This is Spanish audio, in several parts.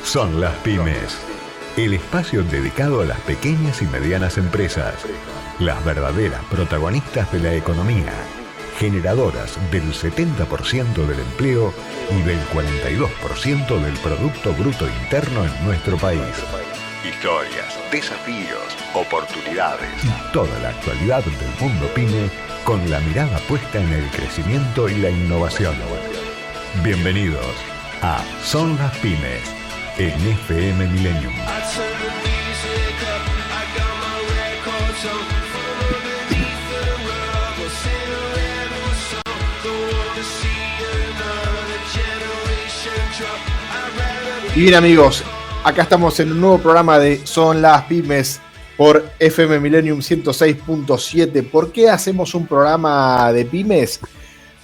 Son las pymes, el espacio dedicado a las pequeñas y medianas empresas, las verdaderas protagonistas de la economía, generadoras del 70% del empleo y del 42% del Producto Bruto Interno en nuestro país. Historias, desafíos, oportunidades y toda la actualidad del mundo pyme con la mirada puesta en el crecimiento y la innovación. Bienvenidos a Son las Pymes en FM Millennium. Y bien, amigos, acá estamos en un nuevo programa de Son las Pymes por FM Millennium 106.7. ¿Por qué hacemos un programa de pymes?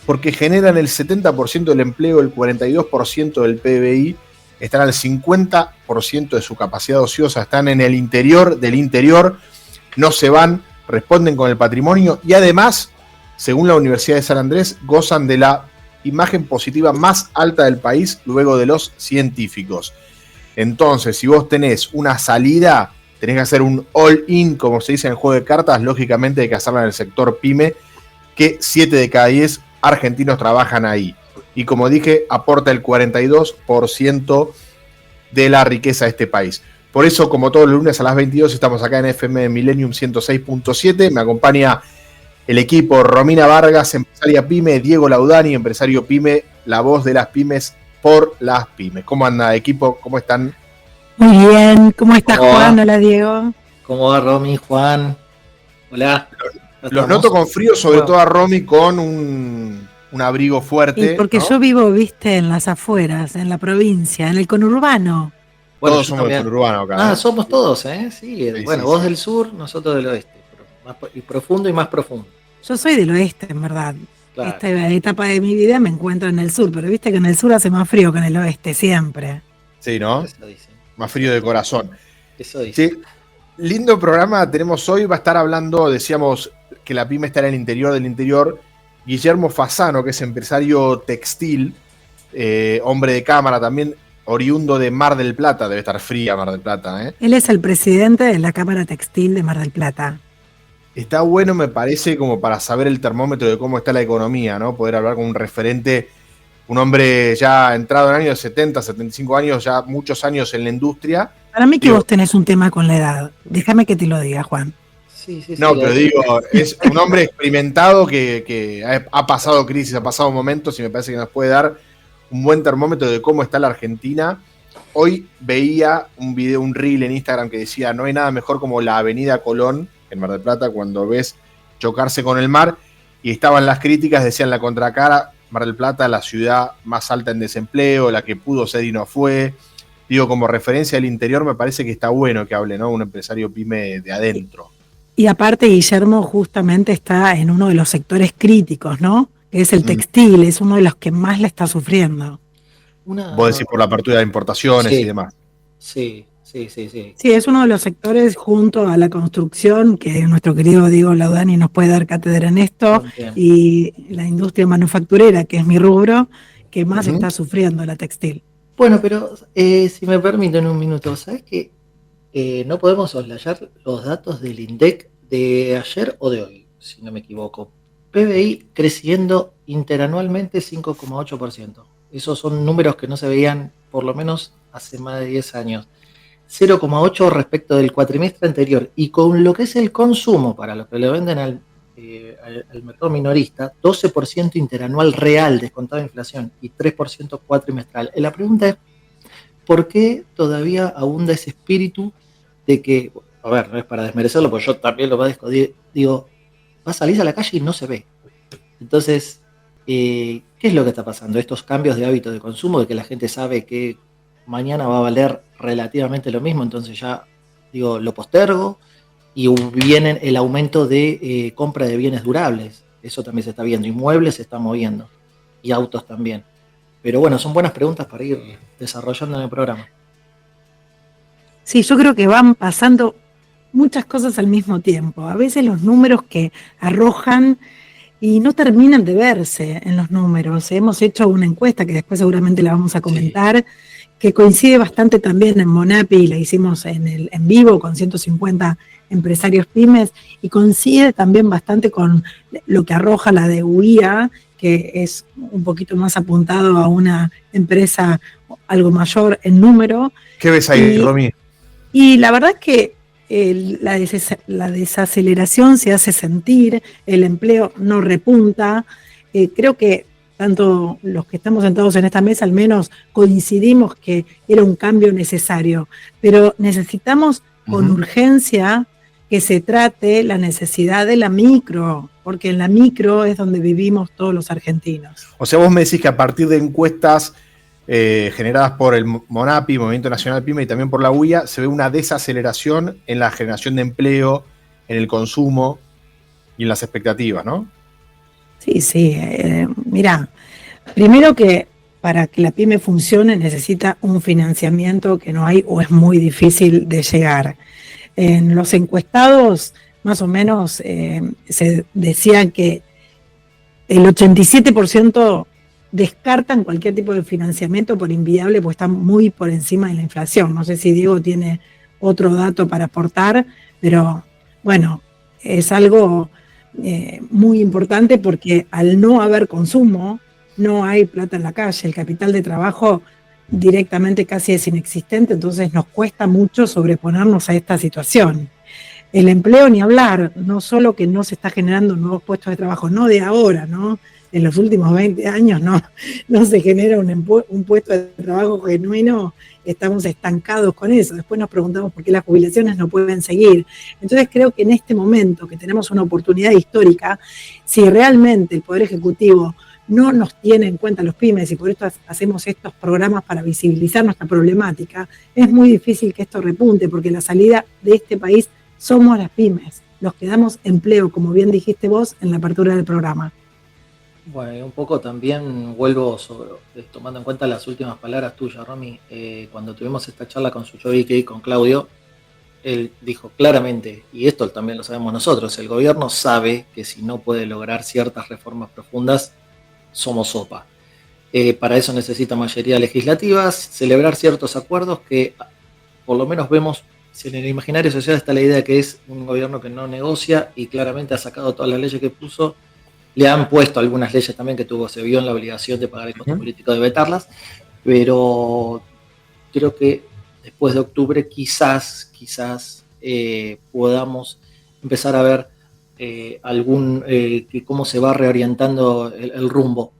Porque generan el 70% del empleo, el 42% del PBI, están al 50% de su capacidad ociosa, están en el interior del interior, no se van, responden con el patrimonio y además, según la Universidad de San Andrés, gozan de la imagen positiva más alta del país luego de los científicos. Entonces, si vos tenés una salida, tenés que hacer un all-in, como se dice en el juego de cartas, lógicamente hay que hacerla en el sector pyme, que 7 de cada 10 argentinos trabajan ahí. Y como dije, aporta el 42% de la riqueza de este país. Por eso, como todos los lunes a las 22, estamos acá en FM Millennium 106.7. Me acompaña el equipo Romina Vargas, empresaria pyme, Diego Laudani, empresario pyme, la voz de las pymes por las pymes. ¿Cómo anda, equipo? ¿Cómo están? Muy bien. ¿Cómo estás, Juan? Hola, Diego. ¿Cómo va, Romy, Juan? Hola. Los noto con frío, sobre todo a Romy con un abrigo fuerte. Y porque ¿no? Yo vivo, viste, en las afueras, en la provincia, en el conurbano. Bueno, todos somos del conurbano acá. Ah, somos todos, ¿eh? Sí, bueno, vos del sur, nosotros del oeste. Y profundo y más profundo. Yo soy del oeste, en verdad. Claro. Esta etapa de mi vida me encuentro en el sur, pero viste que en el sur hace más frío que en el oeste, siempre. Sí, ¿no? Eso dice. Más frío de corazón. Eso dice. Sí. Lindo programa tenemos hoy, va a estar hablando, decíamos que la pyme está en el interior del interior. Guillermo Fasano, que es empresario textil, hombre de cámara también, oriundo de Mar del Plata, debe estar fría Mar del Plata, ¿eh? Él es el presidente de la Cámara Textil de Mar del Plata. Está bueno, me parece, como para saber el termómetro de cómo está la economía, ¿no? Poder hablar con un referente, un hombre ya entrado en años 70, 75 años, ya muchos años en la industria. Para mí que vos tenés un tema con la edad. Déjame que te lo diga, Juan. Sí, no, pero digo, es un hombre experimentado que ha pasado crisis, ha pasado momentos y me parece que nos puede dar un buen termómetro de cómo está la Argentina. Hoy veía un video, un reel en Instagram que decía, no hay nada mejor como la Avenida Colón, en Mar del Plata, cuando ves chocarse con el mar, y estaban las críticas, decían la contracara, Mar del Plata, la ciudad más alta en desempleo, la que pudo ser y no fue. Digo, como referencia al interior, me parece que está bueno que hable, ¿no? Un empresario pyme de adentro. Y aparte, Guillermo justamente está en uno de los sectores críticos, ¿no? Que es el textil, es uno de los que más la está sufriendo. Vos decís por la apertura de importaciones y demás. Sí. Sí, es uno de los sectores junto a la construcción, que nuestro querido Diego Laudani nos puede dar cátedra en esto, y la industria manufacturera, que es mi rubro, que más está sufriendo la textil. Bueno, pero si me permiten un minuto, ¿sabes qué? No podemos soslayar los datos del INDEC de ayer o de hoy, si no me equivoco. PBI creciendo interanualmente 5,8%. Esos son números que no se veían por lo menos hace más de 10 años. 0,8 respecto del cuatrimestre anterior. Y con lo que es el consumo, para los que le venden al mercado minorista, 12% interanual real, descontado de inflación, y 3% cuatrimestral. La pregunta es, ¿por qué todavía abunda ese espíritu de que, a ver, no es para desmerecerlo, porque yo también lo padezco, digo, vas a salir a la calle y no se ve? Entonces, ¿qué es lo que está pasando? Estos cambios de hábito de consumo, de que la gente sabe que mañana va a valer relativamente lo mismo, entonces ya, digo, lo postergo, y viene el aumento de compra de bienes durables, eso también se está viendo, y muebles se están moviendo, y autos también. Pero bueno, son buenas preguntas para ir desarrollando en el programa. Sí, yo creo que van pasando muchas cosas al mismo tiempo. A veces los números que arrojan y no terminan de verse en los números. Hemos hecho una encuesta que después seguramente la vamos a comentar, que coincide bastante también en Monapi, la hicimos en vivo con 150 empresarios pymes, y coincide también bastante con lo que arroja la de UIA, que es un poquito más apuntado a una empresa algo mayor en número. ¿Qué ves ahí, Romy? Y la verdad es que la desaceleración se hace sentir, el empleo no repunta. Creo que tanto los que estamos sentados en esta mesa al menos coincidimos que era un cambio necesario, pero necesitamos con urgencia que se trate la necesidad de la micro, porque en la micro es donde vivimos todos los argentinos. O sea, vos me decís que a partir de encuestas generadas por el Monapi, Movimiento Nacional PYME, y también por la UIA, se ve una desaceleración en la generación de empleo, en el consumo y en las expectativas, ¿no? Sí, mirá, primero que para que la pyme funcione necesita un financiamiento que no hay o es muy difícil de llegar. En los encuestados, más o menos, se decía que el 87% descartan cualquier tipo de financiamiento por inviable, porque están muy por encima de la inflación. No sé si Diego tiene otro dato para aportar, pero bueno, es algo muy importante porque al no haber consumo, no hay plata en la calle, el capital de trabajo directamente casi es inexistente, entonces nos cuesta mucho sobreponernos a esta situación. El empleo ni hablar, no solo que no se está generando nuevos puestos de trabajo, no de ahora, ¿no? En los últimos 20 años no se genera un puesto de trabajo genuino, estamos estancados con eso. Después nos preguntamos por qué las jubilaciones no pueden seguir. Entonces creo que en este momento que tenemos una oportunidad histórica, si realmente el Poder Ejecutivo no nos tiene en cuenta los pymes y por esto hacemos estos programas para visibilizar nuestra problemática, es muy difícil que esto repunte, porque la salida de este país somos las pymes, los que damos empleo, como bien dijiste vos en la apertura del programa. Bueno, y un poco también vuelvo tomando en cuenta las últimas palabras tuyas, Romy. Cuando tuvimos esta charla con Suchovic y con Claudio, él dijo claramente, y esto también lo sabemos nosotros, el gobierno sabe que si no puede lograr ciertas reformas profundas, somos sopa. Para eso necesita mayoría legislativa, celebrar ciertos acuerdos que por lo menos vemos, si en el imaginario social está la idea de que es un gobierno que no negocia y claramente ha sacado todas las leyes que puso. Le han puesto algunas leyes también que se vio en la obligación de pagar el costo político de vetarlas, pero creo que después de octubre quizás podamos empezar a ver cómo se va reorientando el rumbo.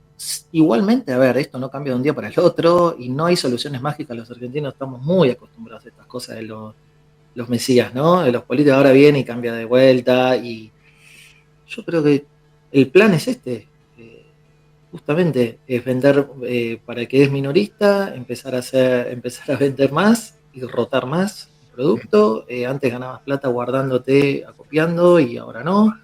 Igualmente, a ver, esto no cambia de un día para el otro y no hay soluciones mágicas. Los argentinos estamos muy acostumbrados a estas cosas de los mesías, ¿no? De los políticos ahora viene y cambia de vuelta, y yo creo que el plan es justamente es vender para el que es minorista, empezar a vender más y rotar más el producto. Antes ganabas plata guardándote, acopiando, y ahora no.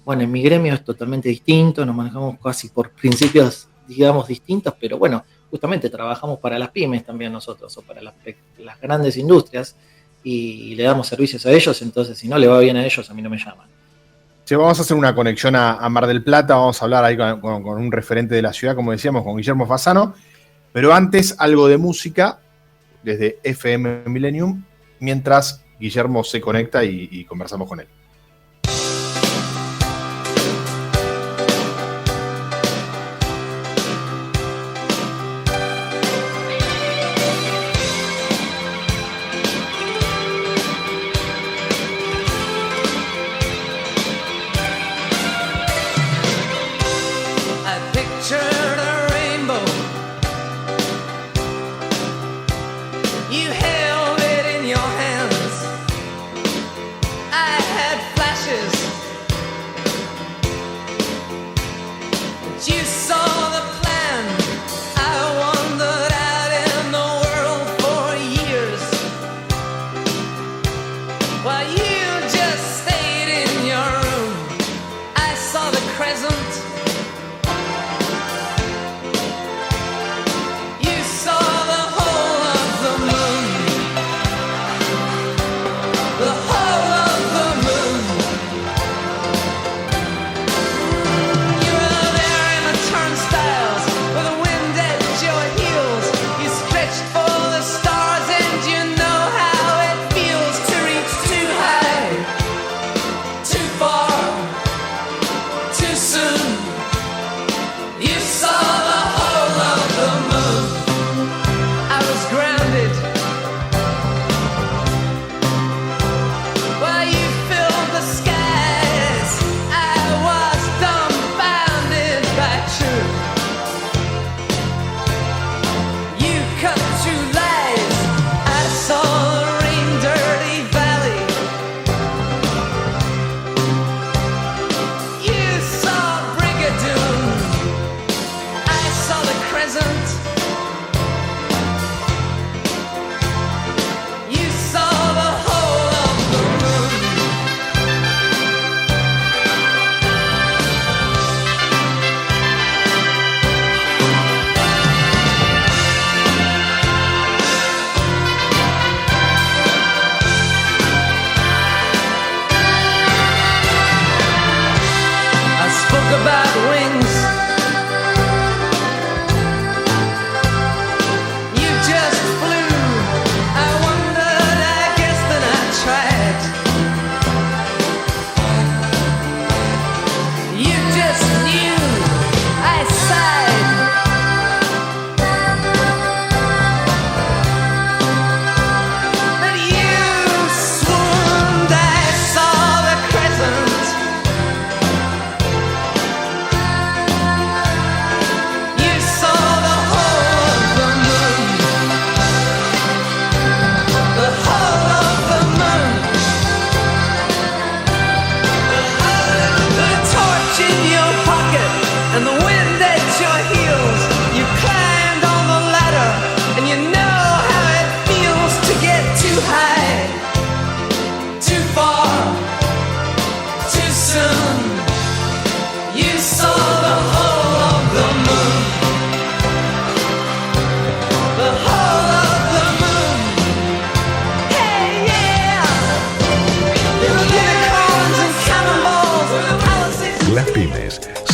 Bueno, en mi gremio es totalmente distinto, nos manejamos casi por principios, digamos, distintos, pero bueno, justamente trabajamos para las pymes también nosotros, o para las grandes industrias, y le damos servicios a ellos. Entonces, si no le va bien a ellos, a mí no me llaman. Sí, vamos a hacer una conexión a Mar del Plata, vamos a hablar ahí con un referente de la ciudad, como decíamos, con Guillermo Fasano, pero antes algo de música desde FM Millennium, mientras Guillermo se conecta y conversamos con él. You held it in your hands. I had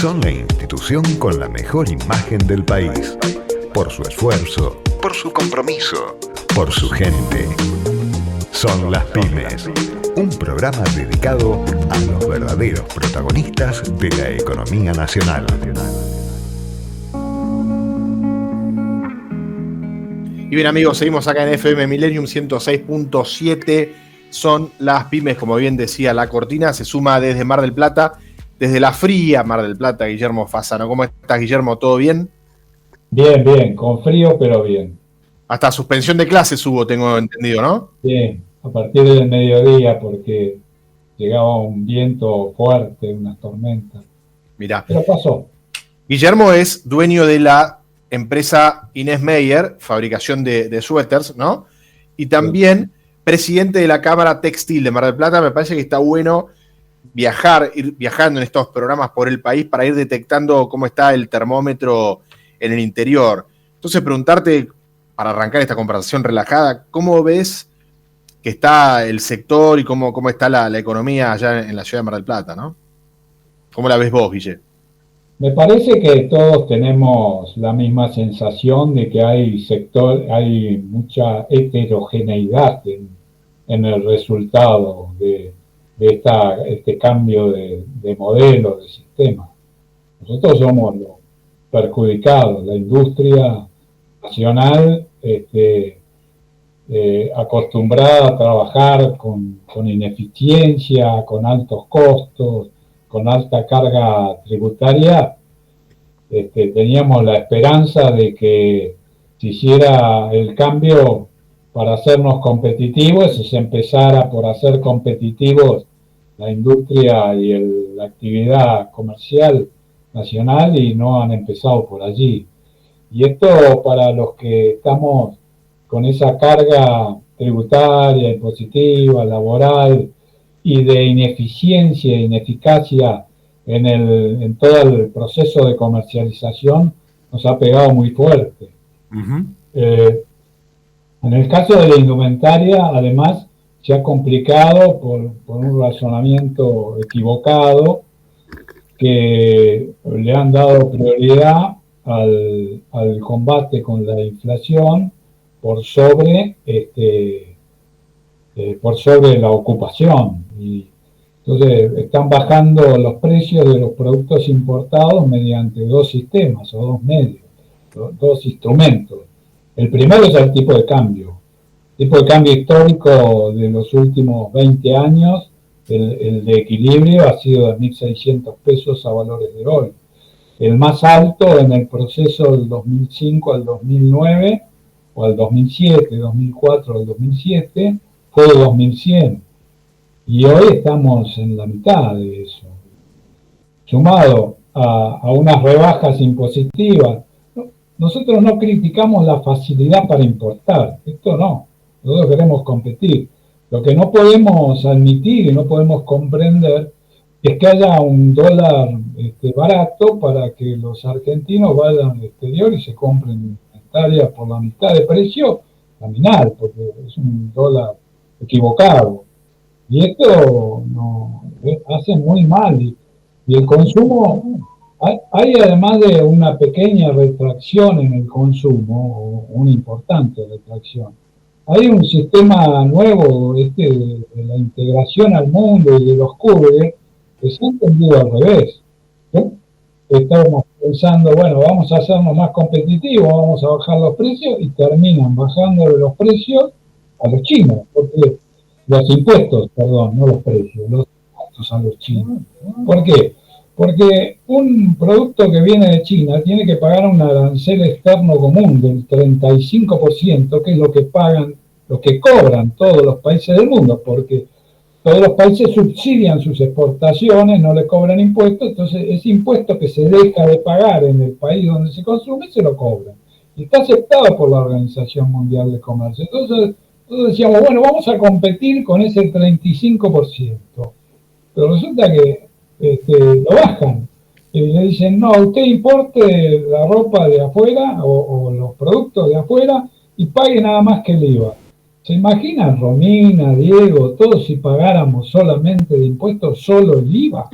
Son la institución con la mejor imagen del país. Por su esfuerzo, por su compromiso, por su gente. Son las pymes. Un programa dedicado a los verdaderos protagonistas de la economía nacional. Y bien, amigos, seguimos acá en FM Millennium 106.7. Son las pymes, como bien decía la cortina. Se suma desde Mar del Plata, desde la fría Mar del Plata, Guillermo Fasano. ¿Cómo estás, Guillermo? ¿Todo bien? Bien, bien, con frío, pero bien. Hasta suspensión de clases hubo, tengo entendido, ¿no? Bien, a partir del mediodía, porque llegaba un viento fuerte, unas tormentas. Mirá. Pero pasó. Guillermo es dueño de la empresa Inés Meyer, fabricación de suéteres, ¿no? Y también presidente de la Cámara Textil de Mar del Plata. Me parece que está bueno ir viajando en estos programas por el país para ir detectando cómo está el termómetro en el interior. Entonces, preguntarte, para arrancar esta conversación relajada, ¿cómo ves que está el sector y cómo está la economía allá en la ciudad de Mar del Plata, ¿no? ¿Cómo la ves vos, Guille? Me parece que todos tenemos la misma sensación de que hay mucha heterogeneidad en el resultado de este cambio de modelo, de sistema. Nosotros somos los perjudicados, la industria nacional acostumbrada a trabajar con ineficiencia, con altos costos, con alta carga tributaria. Teníamos la esperanza de que se hiciera el cambio para hacernos competitivos y se empezara por hacer competitivos la industria y la actividad comercial nacional, y no han empezado por allí. Y esto, para los que estamos con esa carga tributaria, impositiva, laboral y de ineficiencia e ineficacia en todo el proceso de comercialización, nos ha pegado muy fuerte. Uh-huh. En el caso de la indumentaria, además, se ha complicado por un razonamiento equivocado, que le han dado prioridad al combate con la inflación por sobre la ocupación. Y entonces están bajando los precios de los productos importados mediante dos sistemas o dos medios, dos instrumentos. El primero es el tipo de cambio. El tipo de cambio histórico de los últimos 20 años, el de equilibrio, ha sido de 1.600 pesos a valores de hoy. El más alto en el proceso del 2005 al 2009, o al 2007, 2004 al 2007, fue de 2.100. Y hoy estamos en la mitad de eso. Sumado a unas rebajas impositivas. Nosotros no criticamos la facilidad para importar, esto no. Nosotros queremos competir. Lo que no podemos admitir y no podemos comprender es que haya un dólar barato para que los argentinos vayan al exterior y se compren indumentaria por la mitad de precio nominal, porque es un dólar equivocado. Y esto hace muy mal. Y el consumo, hay además de una pequeña retracción en el consumo, o una importante retracción, hay un sistema nuevo de la integración al mundo y de los couriers que se ha entendido al revés. ¿Sí? Estamos pensando, bueno, vamos a hacernos más competitivos, vamos a bajar los precios, y terminan bajando los precios a los chinos, porque los impuestos, no los precios, los impuestos a los chinos. ¿Por qué? Porque un producto que viene de China tiene que pagar un arancel externo común del 35%, que es lo que cobran todos los países del mundo, porque todos los países subsidian sus exportaciones, no le cobran impuestos, entonces ese impuesto que se deja de pagar en el país donde se consume, se lo cobran. Y está aceptado por la Organización Mundial de Comercio. Entonces decíamos, bueno, vamos a competir con ese 35%. Pero resulta que lo bajan. Y le dicen, no, usted importe la ropa de afuera o los productos de afuera y pague nada más que el IVA. ¿Se imaginan, Romina, Diego, todos si pagáramos solamente de impuestos solo el IVA?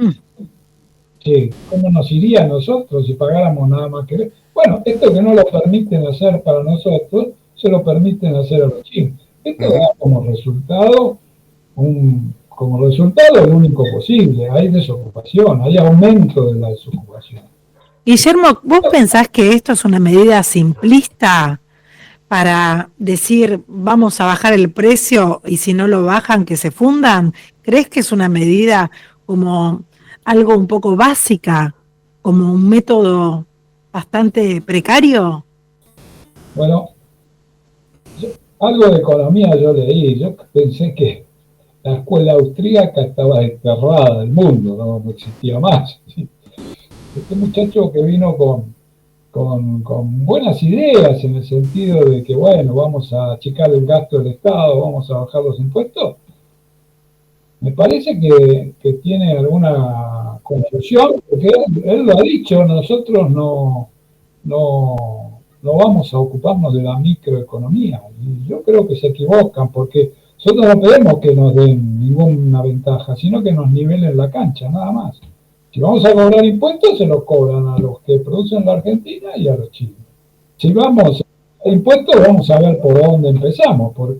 Sí, ¿cómo nos iría a nosotros si pagáramos nada más que... Bueno, esto que no lo permiten hacer para nosotros, se lo permiten hacer a los chinos. Esto da como resultado el único posible. Hay desocupación, hay aumento de la desocupación. Guillermo, ¿vos pensás que esto es una medida simplista para decir vamos a bajar el precio y si no lo bajan que se fundan? ¿Crees que es una medida como algo un poco básica, como un método bastante precario? Bueno, algo de economía yo leí, yo pensé que la escuela austríaca estaba desterrada del mundo, no existía más. Este muchacho que vino con buenas ideas en el sentido de que, bueno, vamos a achicar el gasto del Estado, vamos a bajar los impuestos, me parece que tiene alguna confusión, porque él lo ha dicho, nosotros no vamos a ocuparnos de la microeconomía. Y yo creo que se equivocan, porque nosotros no pedimos que nos den ninguna ventaja, sino que nos nivelen la cancha, nada más. Si vamos a cobrar impuestos, se los cobran a los que producen la Argentina y a los chinos. Si vamos a impuestos, vamos a ver por dónde empezamos, porque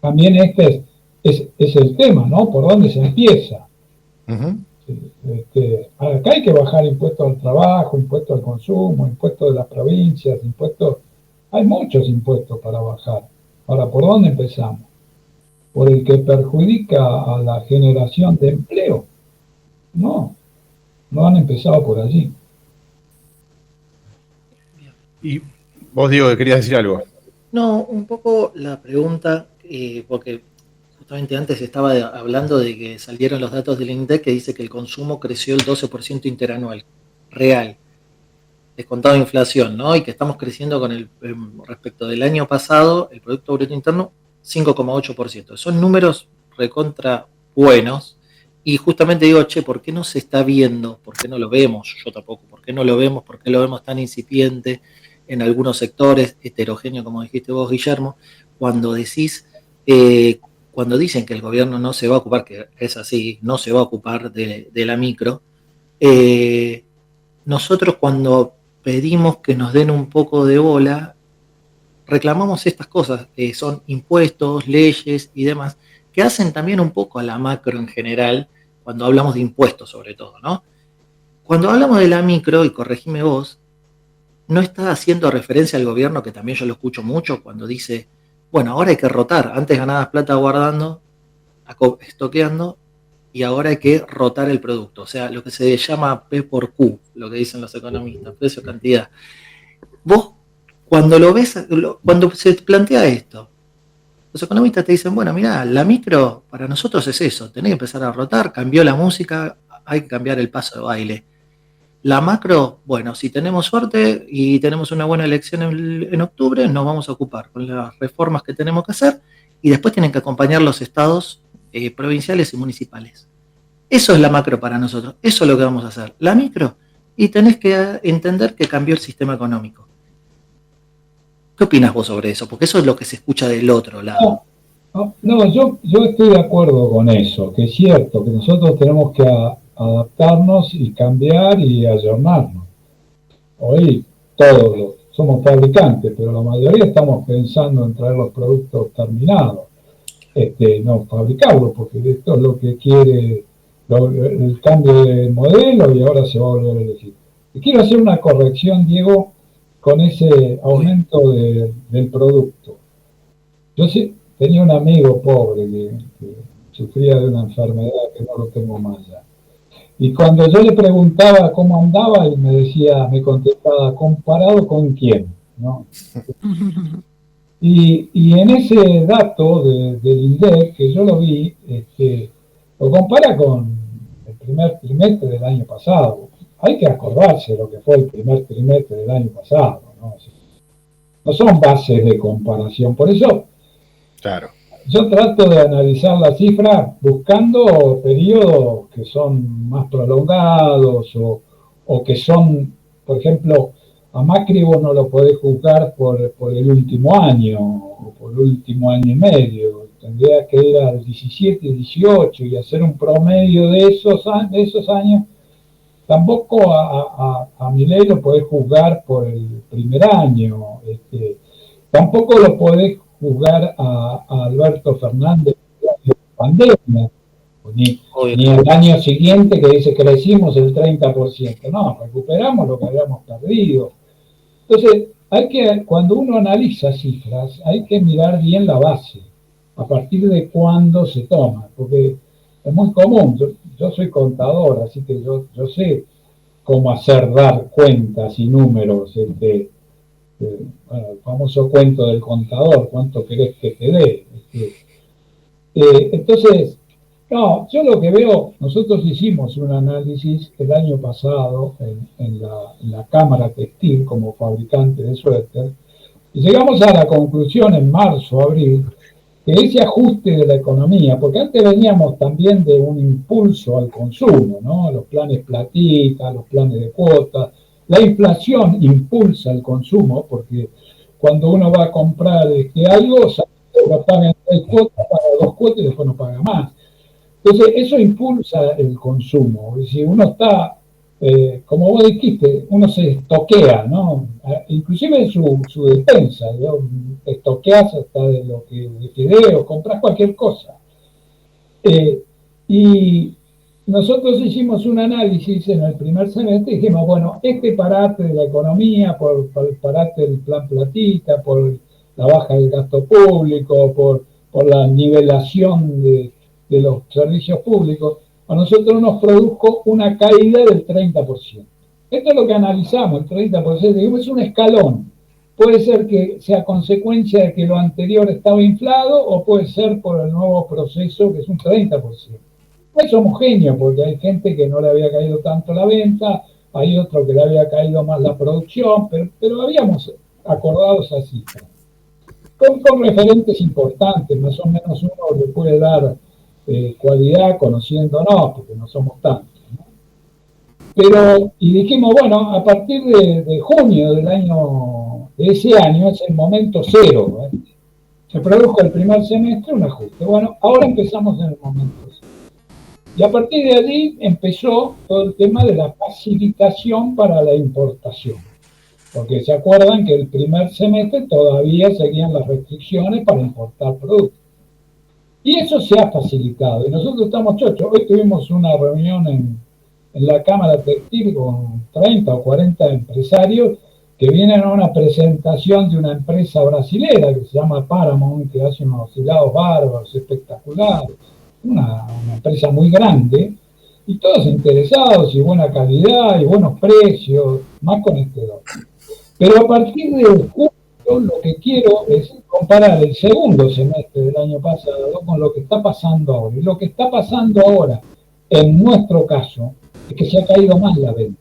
también este es el tema, ¿no? ¿Por dónde se empieza? Acá hay que bajar impuestos al trabajo, impuestos al consumo, impuestos de las provincias, impuestos... Hay muchos impuestos para bajar. Ahora, ¿por dónde empezamos? ¿Por el que perjudica a la generación de empleo? No han empezado por allí. Y vos, Diego, que querías decir algo. No, un poco la pregunta, porque justamente antes estaba hablando de que salieron los datos del INDEC que dice que el consumo creció el 12% interanual, real, descontado de inflación, ¿no? Y que estamos creciendo con respecto del año pasado, el Producto Bruto Interno, 5,8%. Son números recontra buenos. Y justamente digo, ¿por qué no se está viendo? ¿Por qué no lo vemos? Yo tampoco. ¿Por qué no lo vemos? ¿Por qué lo vemos tan incipiente en algunos sectores, heterogéneo, como dijiste vos, Guillermo? Cuando dicen que el gobierno no se va a ocupar, que es así, no se va a ocupar de la micro, nosotros cuando pedimos que nos den un poco de bola, reclamamos estas cosas, que son impuestos, leyes y demás, que hacen también un poco a la macro en general, cuando hablamos de impuestos sobre todo, ¿no? Cuando hablamos de la micro, y corregime vos, no está haciendo referencia al gobierno, que también yo lo escucho mucho, cuando dice, bueno, ahora hay que rotar, antes ganabas plata guardando, estoqueando, y ahora hay que rotar el producto, o sea, lo que se llama P por Q, lo que dicen los economistas, precio, cantidad. Vos, cuando lo ves, cuando se plantea esto, los economistas te dicen, bueno, mirá, la micro para nosotros es eso, tenés que empezar a rotar, cambió la música, hay que cambiar el paso de baile. La macro, bueno, si tenemos suerte y tenemos una buena elección en octubre, nos vamos a ocupar con las reformas que tenemos que hacer y después tienen que acompañar los estados provinciales y municipales. Eso es la macro para nosotros, eso es lo que vamos a hacer. La micro, y tenés que entender que cambió el sistema económico. ¿Qué opinas vos sobre eso? Porque eso es lo que se escucha del otro lado. Yo estoy de acuerdo con eso, que es cierto, que nosotros tenemos que adaptarnos y cambiar y ayornarnos. Hoy todos somos fabricantes, pero la mayoría estamos pensando en traer los productos terminados, no fabricarlos, porque esto es lo que quiere el cambio de modelo y ahora se va a volver a elegir. Y quiero hacer una corrección, Diego, con ese aumento del producto. Yo tenía un amigo pobre que sufría de una enfermedad que no lo tengo más ya. Y cuando yo le preguntaba cómo andaba, él me contestaba, ¿comparado con quién? ¿No? Y en ese dato del INDEC, que yo lo vi, lo compara con el primer trimestre del año pasado. Hay que acordarse de lo que fue el primer trimestre del año pasado, ¿no? No son bases de comparación. Por eso, claro, yo trato de analizar la cifra buscando periodos que son más prolongados o que son, por ejemplo, a Macri vos no lo podés juzgar por el último año o por el último año y medio. Tendría que ir al 17 y 18 y hacer un promedio de esos años tampoco a Milei lo podés juzgar por el primer año, tampoco lo podés juzgar a Alberto Fernández de pandemia, ni el año siguiente que dice crecimos el 30%, no, recuperamos lo que habíamos perdido. Entonces, cuando uno analiza cifras, hay que mirar bien la base, a partir de cuándo se toma, porque es muy común, yo soy contador, así que yo sé cómo dar cuentas y números, bueno, el famoso cuento del contador, cuánto querés que te dé. Entonces, no, yo lo que veo, nosotros hicimos un análisis el año pasado en la Cámara Textil como fabricante de suéter, y llegamos a la conclusión en marzo, abril, que ese ajuste de la economía, porque antes veníamos también de un impulso al consumo, ¿no? Los planes platita, los planes de cuotas, la inflación impulsa el consumo, porque cuando uno va a comprar algo, lo paga en 3 cuotas, paga 2 cuotas y después no paga más. Entonces, eso impulsa el consumo. Si uno está, como vos dijiste, uno se estoquea, ¿no? Inclusive en su despensa, ¿no? Estoqueas hasta de lo que de fideos, compras cualquier cosa. Y nosotros hicimos un análisis en el primer semestre y dijimos, bueno, este parate de la economía, por el parate del plan platita, por la baja del gasto público, por la nivelación de los servicios públicos, a nosotros nos produjo una caída del 30%. Esto es lo que analizamos, el 30%, digamos, es un escalón. Puede ser que sea consecuencia de que lo anterior estaba inflado o puede ser por el nuevo proceso, que es un 30%. No es homogéneo, porque hay gente que no le había caído tanto la venta, hay otro que le había caído más la producción, pero habíamos acordado esa cifra. Con referentes importantes, más o menos uno le puede dar cualidad conociéndonos, porque no somos tantos, ¿no? Pero, y dijimos, bueno, a partir de junio de ese año, es el momento cero, ¿eh? Se produjo el primer semestre un ajuste. Bueno, ahora empezamos en el momento cero. Y a partir de allí empezó todo el tema de la facilitación para la importación. Porque se acuerdan que el primer semestre todavía seguían las restricciones para importar productos. Y eso se ha facilitado. Y nosotros estamos chochos. Hoy tuvimos una reunión en la Cámara Textil con 30 o 40 empresarios que vienen a una presentación de una empresa brasilera que se llama Paramount, que hace unos hilados bárbaros, espectaculares. Una empresa muy grande. Y todos interesados, y buena calidad, y buenos precios, más con este dólar. Pero a partir de julio, lo que quiero es comparar el segundo semestre del año pasado con lo que está pasando ahora. Y lo que está pasando ahora, en nuestro caso, es que se ha caído más la venta,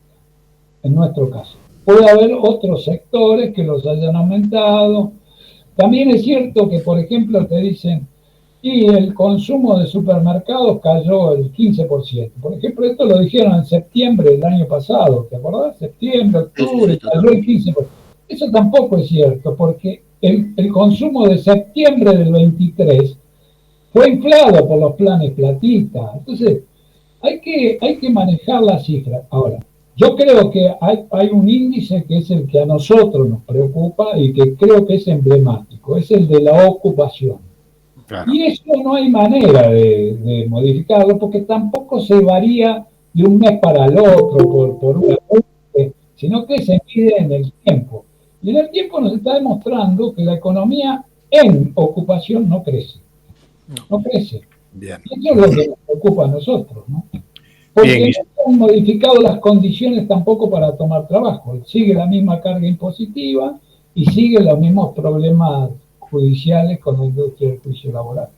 en nuestro caso. Puede haber otros sectores que los hayan aumentado. También es cierto que, por ejemplo, te dicen, y el consumo de supermercados cayó el 15%. Por ejemplo, esto lo dijeron en septiembre del año pasado, ¿te acordás? Septiembre, octubre, cayó el 15%. Eso tampoco es cierto, porque el consumo de septiembre del 23 fue inflado por los planes platita. Entonces, hay que manejar las cifras. Ahora, yo creo que hay un índice que es el que a nosotros nos preocupa y que creo que es emblemático, es el de la ocupación. Claro. Y eso no hay manera de modificarlo, porque tampoco se varía de un mes para el otro por una cosa, sino que se mide en el tiempo. Y en el tiempo nos está demostrando que la economía en ocupación no crece. No crece. Bien. Y eso es lo que nos preocupa a nosotros, ¿no? Porque bien, no han modificado las condiciones tampoco para tomar trabajo. Sigue la misma carga impositiva y sigue los mismos problemas judiciales con la industria del juicio laboral.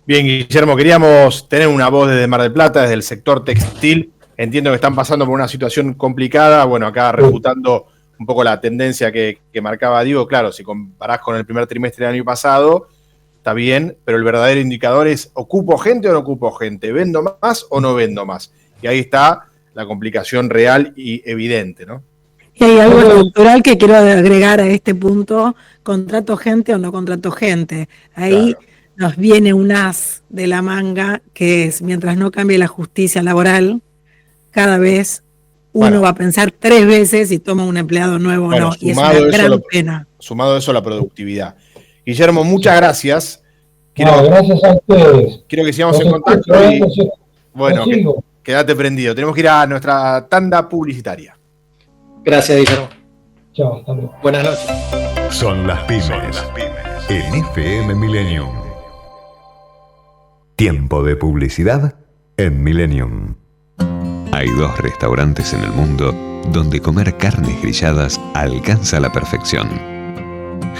Bien, Guillermo, queríamos tener una voz desde Mar del Plata, desde el sector textil. Entiendo que están pasando por una situación complicada. Bueno, acá refutando un poco la tendencia que marcaba Diego. Claro, si comparás con el primer trimestre del año pasado, está bien, pero el verdadero indicador es, ¿ocupo gente o no ocupo gente? ¿Vendo más o no vendo más? Y ahí está la complicación real y evidente, ¿no? Y hay algo estructural que quiero agregar a este punto: contrato gente o no contrato gente. Ahí claro, nos viene un as de la manga, que es, mientras no cambie la justicia laboral, cada vez uno va a pensar 3 veces si toma un empleado nuevo o no, y es una gran pena. Sumado eso a la productividad. Guillermo, muchas gracias. Gracias a ustedes. Quiero que sigamos en contacto y bueno, quédate prendido. Tenemos que ir a nuestra tanda publicitaria. Gracias, Guillermo. Chao, hasta luego. Buenas noches. Son las pymes. En FM Millennium. Tiempo de publicidad en Millennium. Hay 2 restaurantes en el mundo donde comer carnes grilladas alcanza la perfección.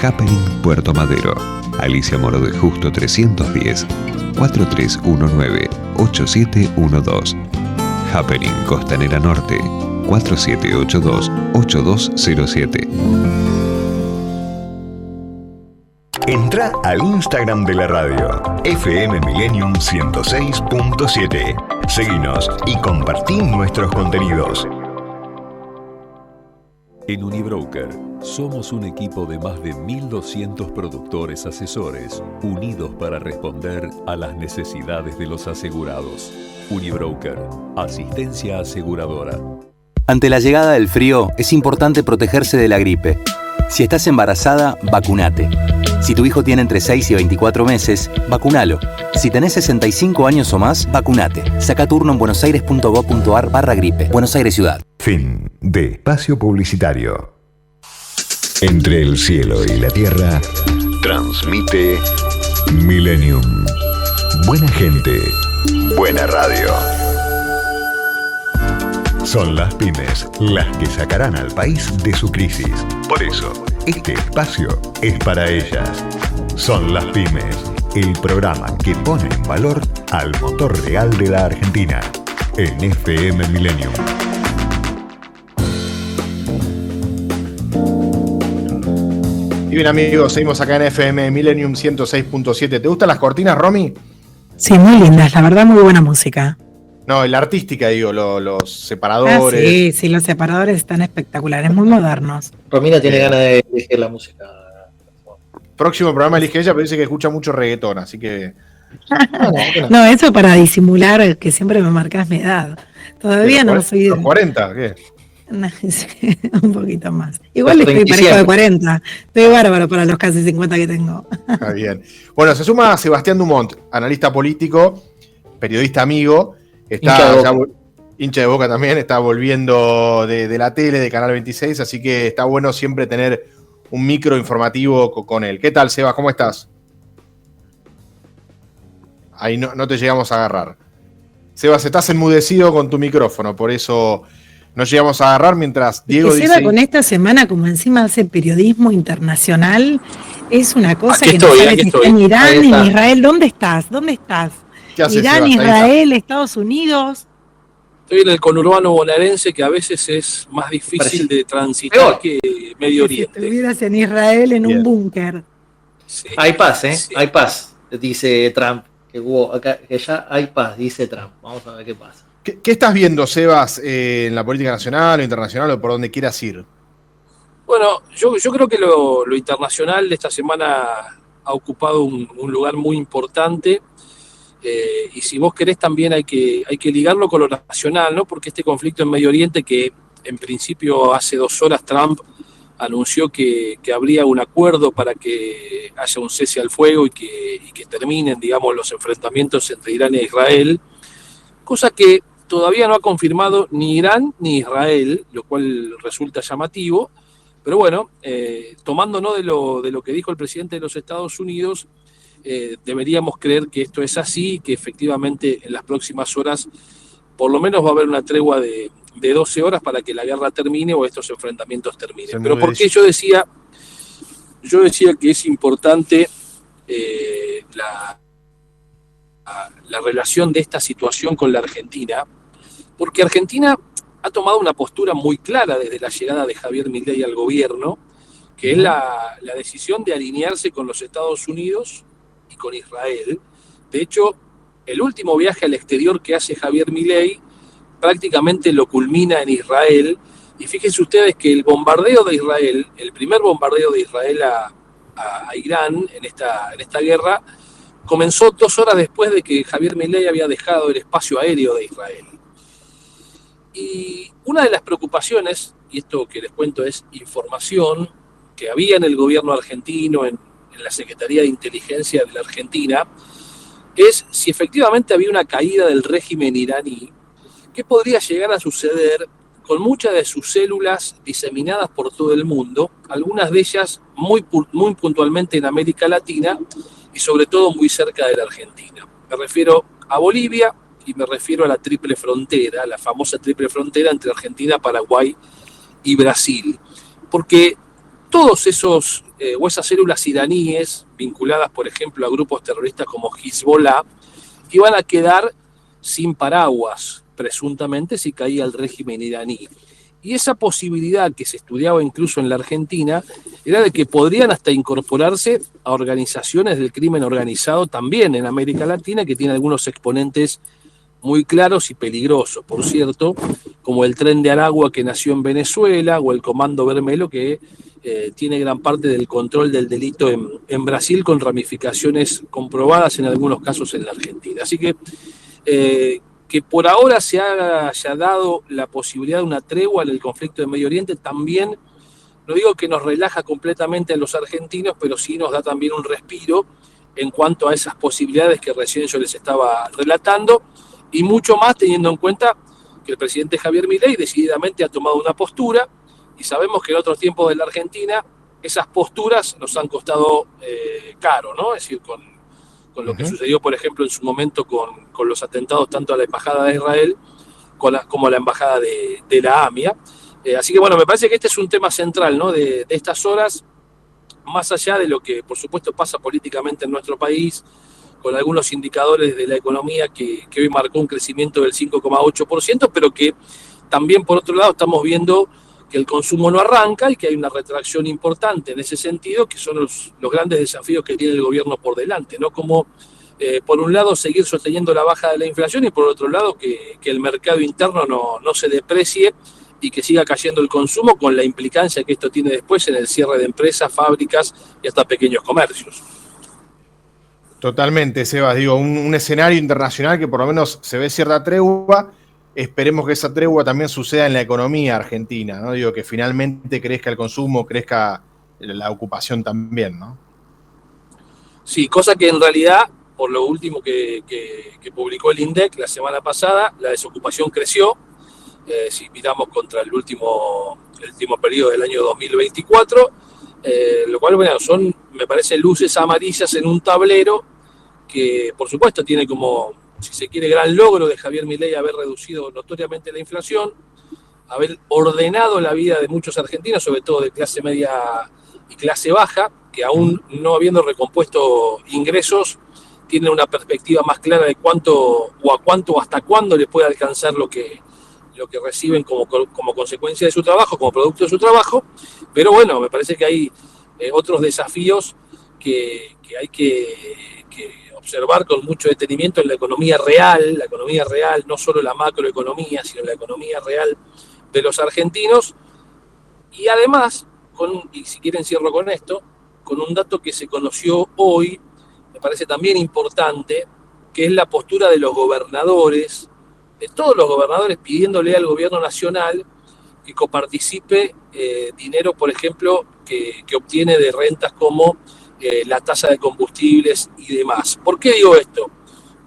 Happening Puerto Madero, Alicia Moro de Justo 310, 4319-8712. Happening Costanera Norte, 4782-8207. Entra al Instagram de la radio, FM Millennium 106.7. Seguinos y compartí nuestros contenidos. En Unibroker somos un equipo de más de 1.200 productores asesores unidos para responder a las necesidades de los asegurados. Unibroker, asistencia aseguradora. Ante la llegada del frío es importante protegerse de la gripe. Si estás embarazada, vacunate. Si tu hijo tiene entre 6 y 24 meses, vacunalo. Si tenés 65 años o más, vacunate. Saca turno en buenosaires.gov.ar/gripe. Buenos Aires Ciudad. Fin de espacio publicitario. Entre el cielo y la tierra, transmite Millennium. Buena gente, buena radio. Son las pymes las que sacarán al país de su crisis. Por eso, este espacio es para ellas. Son las pymes, el programa que pone en valor al motor real de la Argentina. En FM Millennium. Y bien, amigos, seguimos acá en FM Millennium 106.7. ¿Te gustan las cortinas, Romy? Sí, muy lindas, la verdad, muy buena música. No, la artística, digo, los separadores. Sí, los separadores están espectaculares, muy modernos. Romina tiene ganas de elegir la música. Próximo programa elige ella, pero dice que escucha mucho reggaetón, así que... No, eso para disimular que siempre me marcas mi edad. Todavía no soy... ¿Los 40? ¿Qué? No, sí, un poquito más. Igual estoy parejo de 40. Estoy bárbaro para los casi 50 que tengo. Está bien. Bueno, se suma Sebastián Dumont, analista político, periodista amigo. Está hincha de Boca también, está volviendo de la tele, de Canal 26, así que está bueno siempre tener un micro informativo con él. ¿Qué tal, Seba? ¿Cómo estás? Ahí no te llegamos a agarrar. Sebas, estás enmudecido con tu micrófono, por eso no llegamos a agarrar mientras Diego dice... Seba, con esta semana, como encima hace periodismo internacional, es una cosa que no sabe si está en Irán, en Israel. ¿Dónde estás? ¿Qué haces, Irán, Sebas? Israel, Estados Unidos. Estoy en el conurbano bonaerense, que a veces es más difícil de transitar que Medio Oriente. Si estuvieras en Israel en un búnker. Sí. Hay paz, Sí. Hay paz, dice Trump. Que ya hay paz, dice Trump. Vamos a ver qué pasa. ¿Qué estás viendo, Sebas, en la política nacional o internacional o por donde quieras ir? Bueno, yo creo que lo internacional de esta semana ha ocupado un lugar muy importante. Y si vos querés también hay que ligarlo con lo nacional, ¿no? Porque este conflicto en Medio Oriente, que en principio hace 2 horas Trump anunció que habría un acuerdo para que haya un cese al fuego y que terminen, digamos, los enfrentamientos entre Irán e Israel, cosa que todavía no ha confirmado ni Irán ni Israel, lo cual resulta llamativo, pero bueno, tomándonos de lo que dijo el presidente de los Estados Unidos, deberíamos creer que esto es así, que efectivamente en las próximas horas por lo menos va a haber una tregua de 12 horas para que la guerra termine o estos enfrentamientos terminen. Pero ¿por qué yo decía que es importante la relación de esta situación con la Argentina? Porque Argentina ha tomado una postura muy clara desde la llegada de Javier Milei al gobierno, que es la decisión de alinearse con los Estados Unidos y con Israel. De hecho, el último viaje al exterior que hace Javier Milei prácticamente lo culmina en Israel, y fíjense ustedes que el bombardeo de Israel, el primer bombardeo de Israel a Irán en esta guerra, comenzó 2 horas después de que Javier Milei había dejado el espacio aéreo de Israel. Y una de las preocupaciones, y esto que les cuento es información que había en el gobierno argentino, en la Secretaría de Inteligencia de la Argentina, es si efectivamente había una caída del régimen iraní, ¿qué podría llegar a suceder con muchas de sus células diseminadas por todo el mundo, algunas de ellas muy puntualmente en América Latina y sobre todo muy cerca de la Argentina? Me refiero a Bolivia y me refiero a la triple frontera, la famosa triple frontera entre Argentina, Paraguay y Brasil. Porque todos esos o esas células iraníes vinculadas, por ejemplo, a grupos terroristas como Hezbollah, iban a quedar sin paraguas, presuntamente, si caía el régimen iraní. Y esa posibilidad que se estudiaba incluso en la Argentina era de que podrían hasta incorporarse a organizaciones del crimen organizado también en América Latina, que tiene algunos exponentes muy claros y peligrosos, por cierto, como el Tren de Aragua, que nació en Venezuela, o el Comando Bermelo, que tiene gran parte del control del delito en Brasil, con ramificaciones comprobadas en algunos casos en la Argentina. Así que por ahora se haya dado la posibilidad de una tregua en el conflicto de Medio Oriente, también, no digo que nos relaja completamente a los argentinos, pero sí nos da también un respiro en cuanto a esas posibilidades que recién yo les estaba relatando, y mucho más teniendo en cuenta que el presidente Javier Milei decididamente ha tomado una postura, y sabemos que en otros tiempos de la Argentina esas posturas nos han costado caro, ¿no? Es decir, con lo que sucedió, por ejemplo, en su momento con los atentados tanto a la Embajada de Israel como a la Embajada de la AMIA. Así que, bueno, me parece que este es un tema central, ¿no? de estas horas, más allá de lo que, por supuesto, pasa políticamente en nuestro país, con algunos indicadores de la economía que hoy marcó un crecimiento del 5,8%, pero que también, por otro lado, estamos viendo que el consumo no arranca y que hay una retracción importante en ese sentido, que son los grandes desafíos que tiene el gobierno por delante, ¿no? Como, por un lado, seguir sosteniendo la baja de la inflación, y por otro lado, que el mercado interno no se deprecie y que siga cayendo el consumo, con la implicancia que esto tiene después en el cierre de empresas, fábricas y hasta pequeños comercios. Totalmente, Sebas. Digo, un escenario internacional que por lo menos se ve cierta tregua. Esperemos que esa tregua también suceda en la economía argentina, ¿no? Digo, que finalmente crezca el consumo, crezca la ocupación también, ¿no? Sí, cosa que en realidad, por lo último que publicó el INDEC la semana pasada, la desocupación creció. Si miramos contra el último periodo del año 2024, lo cual, bueno, me parece, luces amarillas en un tablero que, por supuesto, tiene como, si se quiere, gran logro de Javier Milei haber reducido notoriamente la inflación, haber ordenado la vida de muchos argentinos, sobre todo de clase media y clase baja, que aún no habiendo recompuesto ingresos, tienen una perspectiva más clara de cuánto o hasta cuándo les puede alcanzar lo que reciben como consecuencia de su trabajo, como producto de su trabajo. Pero bueno, me parece que hay otros desafíos que hay que observar con mucho detenimiento en la economía real, no solo la macroeconomía, sino la economía real de los argentinos. Y además, y si quieren cierro con esto, con un dato que se conoció hoy, me parece también importante, que es la postura de los gobernadores, de todos los gobernadores, pidiéndole al gobierno nacional que coparticipe dinero, por ejemplo, que obtiene de rentas como la tasa de combustibles y demás. ¿Por qué digo esto?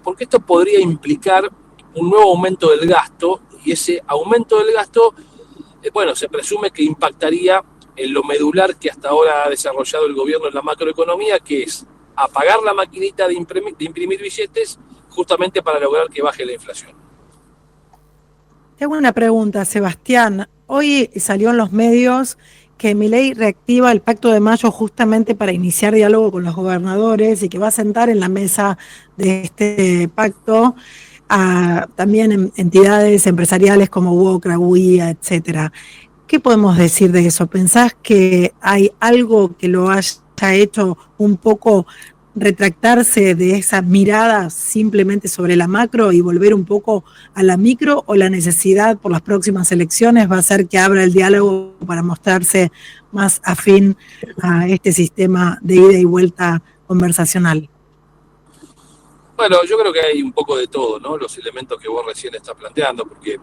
Porque esto podría implicar un nuevo aumento del gasto, y ese aumento del gasto, se presume que impactaría en lo medular que hasta ahora ha desarrollado el gobierno en la macroeconomía, que es apagar la maquinita de imprimir billetes, justamente para lograr que baje la inflación. Tengo una pregunta, Sebastián. Hoy salió en los medios que Milei reactiva el Pacto de Mayo justamente para iniciar diálogo con los gobernadores, y que va a sentar en la mesa de este pacto a también entidades empresariales como UOCRA, UIA, etcétera. ¿Qué podemos decir de eso? ¿Pensás que hay algo que lo haya hecho un poco retractarse de esa mirada simplemente sobre la macro y volver un poco a la micro, o la necesidad por las próximas elecciones va a hacer que abra el diálogo para mostrarse más afín a este sistema de ida y vuelta conversacional? Bueno, yo creo que hay un poco de todo, ¿no? Los elementos que vos recién estás planteando, porque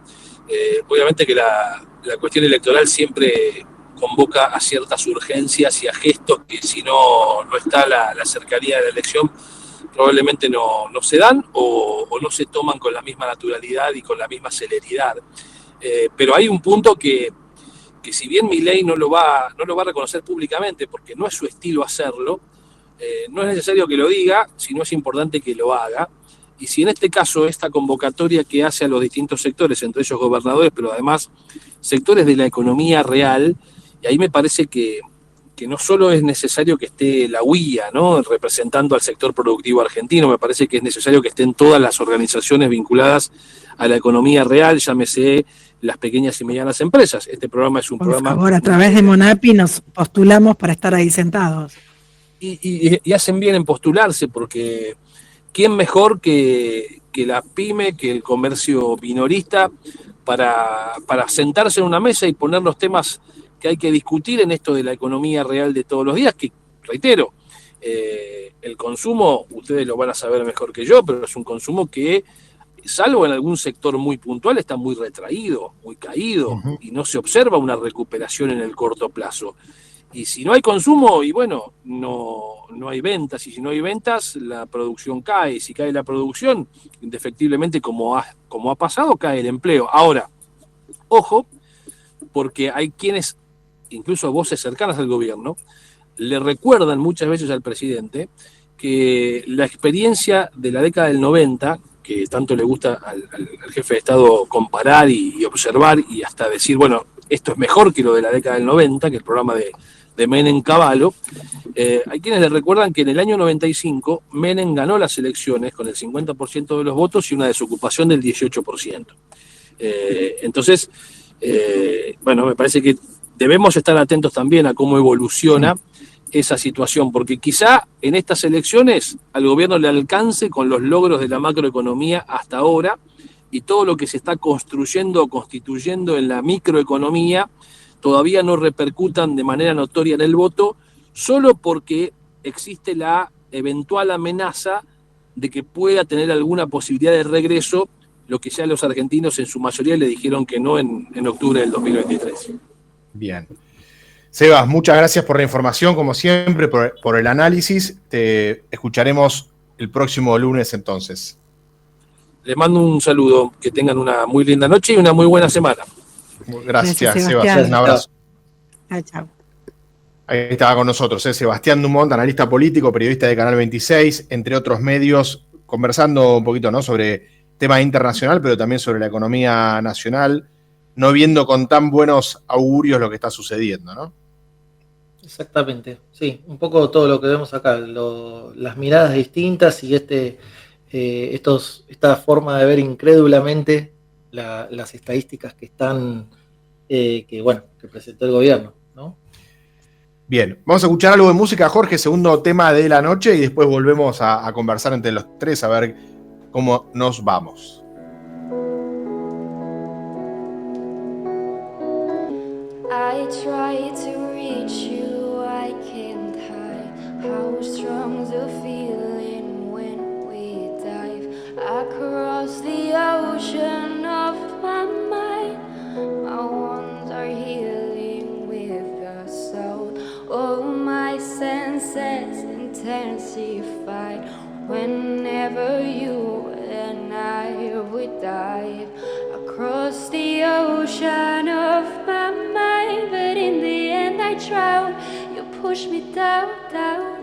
obviamente que la cuestión electoral siempre convoca a ciertas urgencias y a gestos que si no está la cercanía de la elección, probablemente no se dan o no se toman con la misma naturalidad y con la misma celeridad. Pero hay un punto que si bien Milei no lo va a reconocer públicamente porque no es su estilo hacerlo, no es necesario que lo diga, sino es importante que lo haga. Y si en este caso esta convocatoria que hace a los distintos sectores, entre ellos gobernadores, pero además sectores de la economía real, y ahí me parece que no solo es necesario que esté la UIA, ¿no?, representando al sector productivo argentino, me parece que es necesario que estén todas las organizaciones vinculadas a la economía real, llámese las pequeñas y medianas empresas. Este programa es un programa... Por favor, a través de Monapi nos postulamos para estar ahí sentados. Y hacen bien en postularse, porque ¿quién mejor que la pyme, que el comercio minorista, para sentarse en una mesa y poner los temas que hay que discutir en esto de la economía real de todos los días? Que, reitero, el consumo, ustedes lo van a saber mejor que yo, pero es un consumo que, salvo en algún sector muy puntual, está muy retraído, muy caído, y no se observa una recuperación en el corto plazo. Y si no hay consumo, y bueno, no hay ventas, y si no hay ventas, la producción cae, y si cae la producción, indefectiblemente, como ha pasado, cae el empleo. Ahora, ojo, porque hay quienes, incluso voces cercanas al gobierno, le recuerdan muchas veces al presidente que la experiencia de la década del 90, que tanto le gusta al jefe de Estado comparar y observar y hasta decir, bueno, esto es mejor que lo de la década del 90, que el programa de Menem Cavallo, hay quienes le recuerdan que en el año 95 Menem ganó las elecciones con el 50% de los votos y una desocupación del 18%. Entonces, bueno, me parece que debemos estar atentos también a cómo evoluciona esa situación, porque quizá en estas elecciones al gobierno le alcance con los logros de la macroeconomía hasta ahora, y todo lo que se está construyendo o constituyendo en la microeconomía todavía no repercutan de manera notoria en el voto, solo porque existe la eventual amenaza de que pueda tener alguna posibilidad de regreso, lo que ya los argentinos en su mayoría le dijeron que no en octubre del 2023. Bien. Sebas, muchas gracias por la información, como siempre, por el análisis. Te escucharemos el próximo lunes entonces. Les mando un saludo, que tengan una muy linda noche y una muy buena semana. Gracias Sebas. Un abrazo. Chao. Ahí estaba con nosotros, Sebastián Dumont, analista político, periodista de Canal 26, entre otros medios, conversando un poquito, ¿no?, sobre tema internacional, pero también sobre la economía nacional, no viendo con tan buenos augurios lo que está sucediendo, ¿no? Exactamente, sí, un poco todo lo que vemos acá, las miradas distintas y esta forma de ver incrédulamente las estadísticas que están, que presentó el gobierno, ¿no? Bien, vamos a escuchar algo de música, Jorge, segundo tema de la noche, y después volvemos a conversar entre los tres a ver cómo nos vamos. I try to reach you, I can't hide how strong the feeling when we dive across the ocean of my mind. My wounds are healing with the sound. All my senses intensified whenever you and I would dive across the ocean of my mind. But in the end I drown, you push me down, down.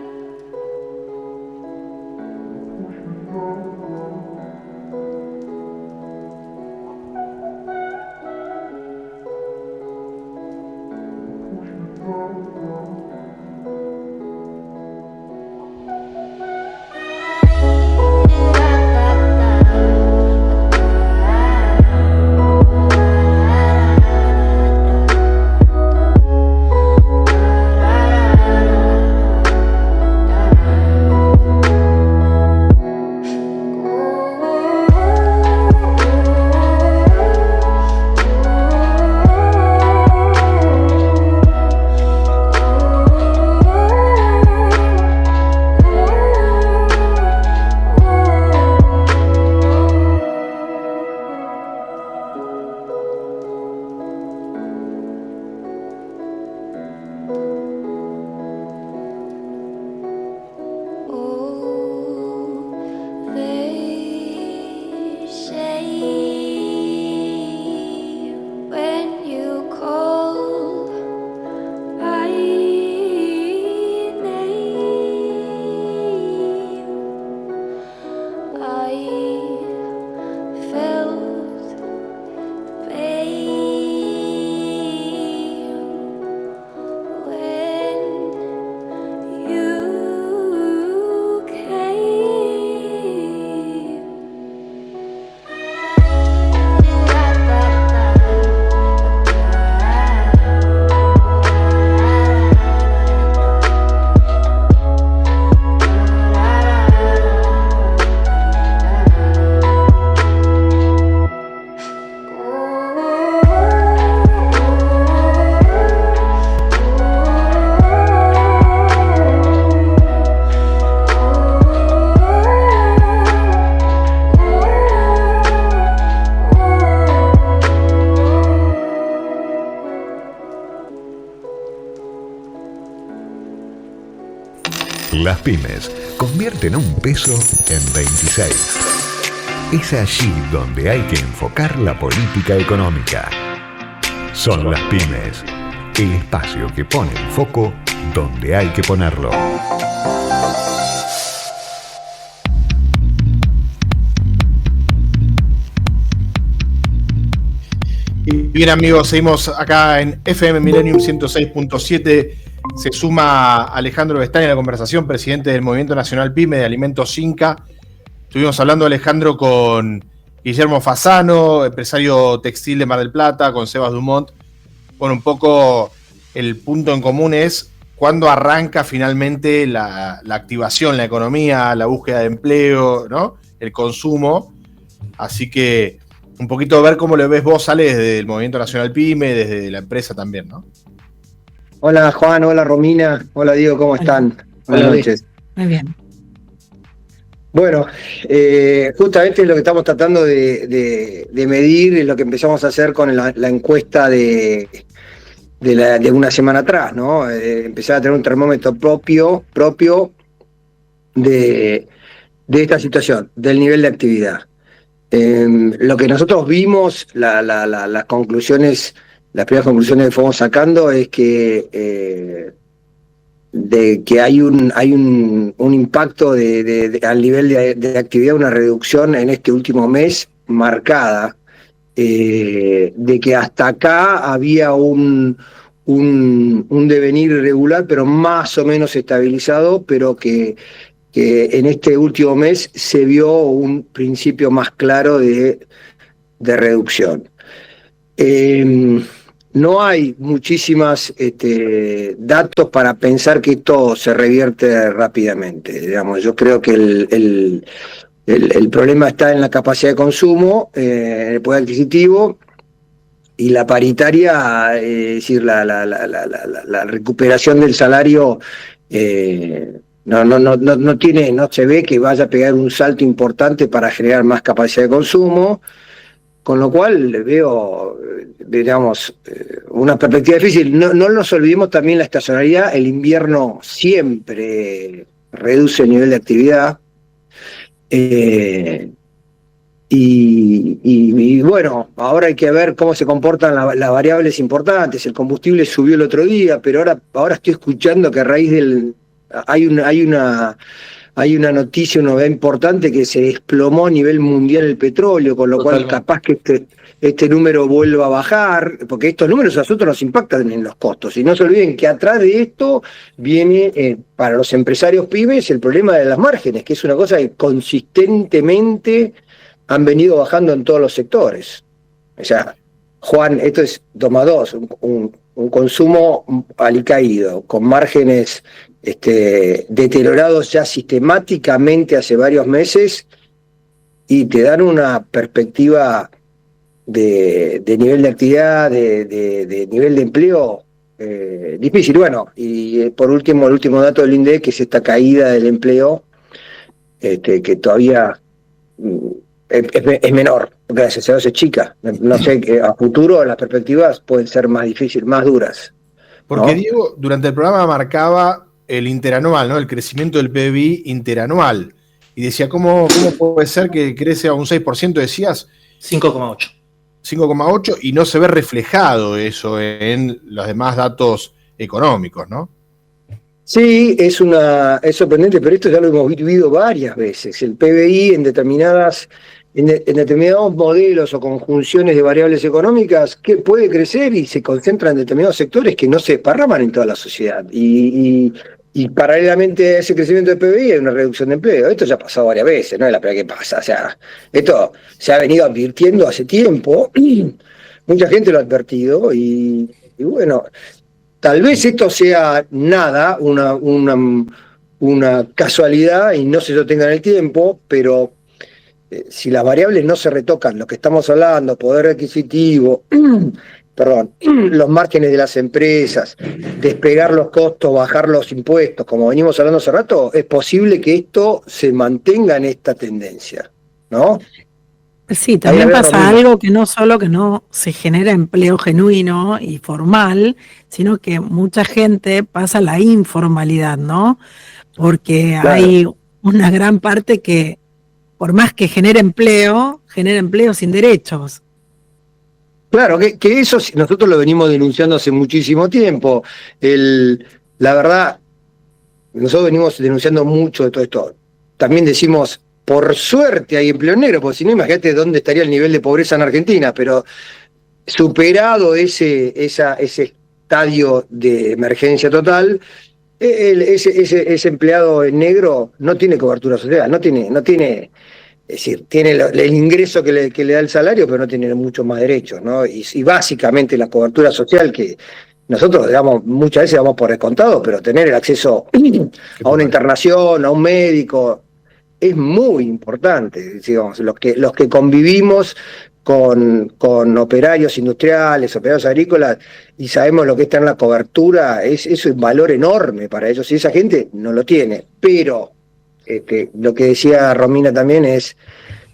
Las pymes convierten un peso en 26. Es allí donde hay que enfocar la política económica. Son las pymes, el espacio que pone el foco donde hay que ponerlo. Y bien, amigos, seguimos acá en FM Millennium 106.7. Se suma Alejandro Bestaña a la conversación, presidente del Movimiento Nacional PYME de Alimentos Inca. Estuvimos hablando, Alejandro, con Guillermo Fasano, empresario textil de Mar del Plata, con Sebas Dumont. Bueno, un poco el punto en común es cuándo arranca finalmente la activación, la economía, la búsqueda de empleo, ¿no? El consumo. Así que un poquito ver cómo lo ves vos, Ale, desde el Movimiento Nacional PYME, desde la empresa también, ¿no? Hola Juan, hola Romina, hola Diego, ¿cómo están? Buenas noches. Muy bien. Bueno, justamente lo que estamos tratando de medir es lo que empezamos a hacer con la encuesta de una semana atrás, ¿no? Empezar a tener un termómetro propio de esta situación, del nivel de actividad. Lo que nosotros vimos, las conclusiones, las primeras conclusiones que fuimos sacando es que hay un impacto al nivel de actividad, una reducción en este último mes marcada, de que hasta acá había un devenir irregular, pero más o menos estabilizado, pero que en este último mes se vio un principio más claro de reducción. No hay muchísimas datos para pensar que esto se revierte rápidamente. Digamos, yo creo que el problema está en la capacidad de consumo, en el poder adquisitivo, y la paritaria, es decir, la recuperación del salario, no se ve que vaya a pegar un salto importante para generar más capacidad de consumo, con lo cual veo, digamos, una perspectiva difícil. No nos olvidemos también la estacionalidad. El invierno siempre reduce el nivel de actividad. Y bueno, ahora hay que ver cómo se comportan las variables importantes. El combustible subió el otro día, pero ahora estoy escuchando que a raíz hay una noticia, una novedad importante, que se desplomó a nivel mundial el petróleo, con lo cual capaz que este número vuelva a bajar, porque estos números a nosotros nos impactan en los costos. Y no se olviden que atrás de esto viene, para los empresarios pymes, el problema de las márgenes, que es una cosa que consistentemente han venido bajando en todos los sectores. O sea, Juan, esto es 2 más 2, un consumo alicaído, con márgenes deteriorados ya sistemáticamente hace varios meses, y te dan una perspectiva de nivel de actividad, de nivel de empleo difícil. Bueno, y por último, el último dato del INDEC, que es esta caída del empleo, que todavía es menor, gracias a Dios es chica. No sé, a futuro las perspectivas pueden ser más difíciles, más duras, ¿no? Porque Diego, durante el programa marcaba el interanual, ¿no? El crecimiento del PBI interanual. Y decía, ¿cómo puede ser que crece a un 6%, decías? 5,8. 5,8, y no se ve reflejado eso en los demás datos económicos, ¿no? Sí, es sorprendente, pero esto ya lo hemos vivido varias veces. El PBI en determinados modelos o conjunciones de variables económicas, que puede crecer y se concentra en determinados sectores que no se desparraman en toda la sociedad. Y paralelamente a ese crecimiento del PBI hay una reducción de empleo. Esto ya ha pasado varias veces, no es la primera que pasa. O sea, esto se ha venido advirtiendo hace tiempo, mucha gente lo ha advertido, y bueno, tal vez esto sea nada, una casualidad y no se sostenga en el tiempo, pero si las variables no se retocan, lo que estamos hablando, poder adquisitivo, los márgenes de las empresas, despegar los costos, bajar los impuestos, como venimos hablando hace rato, es posible que esto se mantenga en esta tendencia, ¿no? Sí, también pasa algo, que no solo que no se genera empleo genuino y formal, sino que mucha gente pasa a la informalidad, ¿no? porque Claro. hay una gran parte que, por más que genera empleo sin derechos. Claro, que eso nosotros lo venimos denunciando hace muchísimo tiempo. La verdad, nosotros venimos denunciando mucho de todo esto. También decimos, por suerte hay empleo negro, porque si no, imagínate dónde estaría el nivel de pobreza en Argentina, pero superado ese estadio de emergencia total, ese empleado en negro no tiene cobertura social, no tiene, es decir, tiene el ingreso que le da el salario, pero no tiene muchos más derechos, ¿no? Y básicamente la cobertura social que nosotros muchas veces damos por descontado, pero tener el acceso a una internación, a un médico, es muy importante. Digamos, los que convivimos con operarios industriales, operarios agrícolas, y sabemos lo que está en la cobertura, eso es un valor enorme para ellos, y esa gente no lo tiene. Pero lo que decía Romina también es